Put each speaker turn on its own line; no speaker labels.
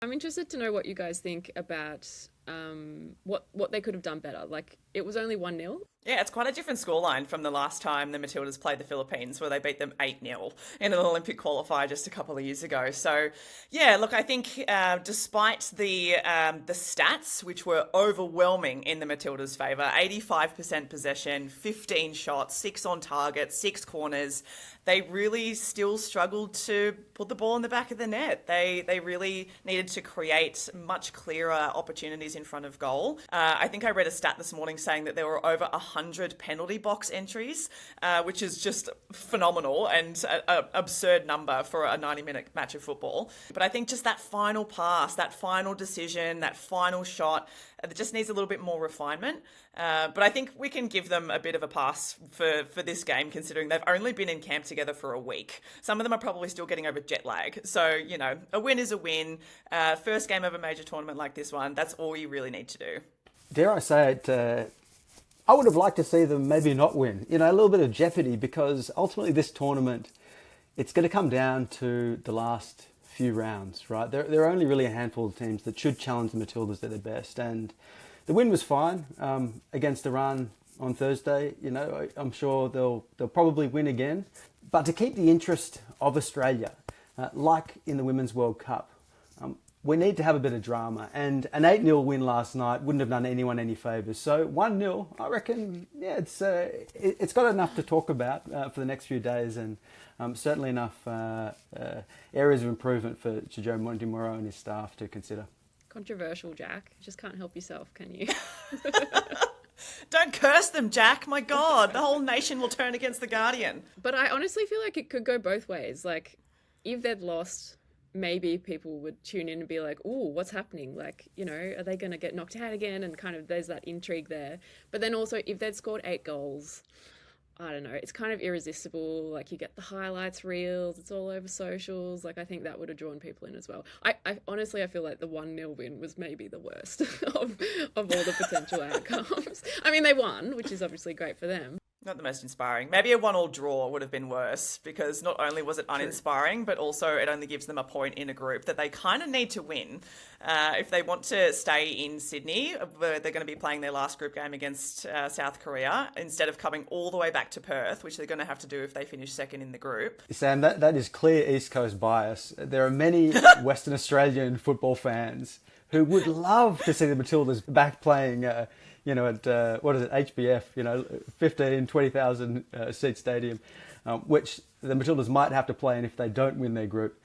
I'm interested to know what you guys think about what they could have done better. Like it was only 1-0.
Yeah, it's quite a different scoreline from the last time the Matildas played the Philippines, where they beat them 8-0 in an Olympic qualifier just a couple of years ago. So, yeah, look, I think despite the stats, which were overwhelming in the Matildas' favour, 85% possession, 15 shots, 6 on target, 6 corners, they really still struggled to put the ball in the back of the net. They really needed to create much clearer opportunities in front of goal. I think I read a stat this morning saying that there were over 100 penalty box entries, which is just phenomenal and an absurd number for a 90-minute match of football. But I think just that final pass, that final decision, that final shot, it just needs a little bit more refinement. But I think we can give them a bit of a pass for this game, considering they've only been in camp together for a week. Some of them are probably still getting over jet lag. So, you know, a win is a win. First game of a major tournament like this one, that's all you really need to do.
Dare I say it, I would have liked to see them maybe not win. You know, a little bit of jeopardy, because ultimately this tournament, it's going to come down to the last few rounds, right? There are only really a handful of teams that should challenge the Matildas at their best. And the win was fine against Iran on Thursday. You know, I'm sure they'll probably win again. But to keep the interest of Australia, like in the Women's World Cup, we need to have a bit of drama, and an 8-0 win last night wouldn't have done anyone any favours. So 1-0, I reckon, yeah, it's got enough to talk about for the next few days, and certainly enough areas of improvement for Joe Montemuro and his staff to consider.
Controversial, Jack. You just can't help yourself, can you?
Don't curse them, Jack. My God, the whole nation will turn against the Guardian.
But I honestly feel like it could go both ways. Like, if they'd lost, maybe people would tune in and be like, "Ooh, what's happening? Like, you know, are they going to get knocked out again?" And kind of there's that intrigue there. But then also, if they'd scored 8 goals, I don't know, it's kind of irresistible. Like, you get the highlights reels, it's all over socials. Like, I think that would have drawn people in as well. I honestly, I feel like the 1-0 win was maybe the worst of all the potential outcomes. I mean, they won, which is obviously great for them.
Not the most inspiring. Maybe a 1-1 draw would have been worse, because not only was it uninspiring, but also it only gives them a point in a group that they kind of need to win. If they want to stay in Sydney, where they're going to be playing their last group game against South Korea, instead of coming all the way back to Perth, which they're going to have to do if they finish second in the group.
Sam, that is clear East Coast bias. There are many Western Australian football fans who would love to see the Matildas back playing you know, at, what is it, HBF, you know, 15, 20,000 seat stadium, which the Matildas might have to play in if they don't win their group.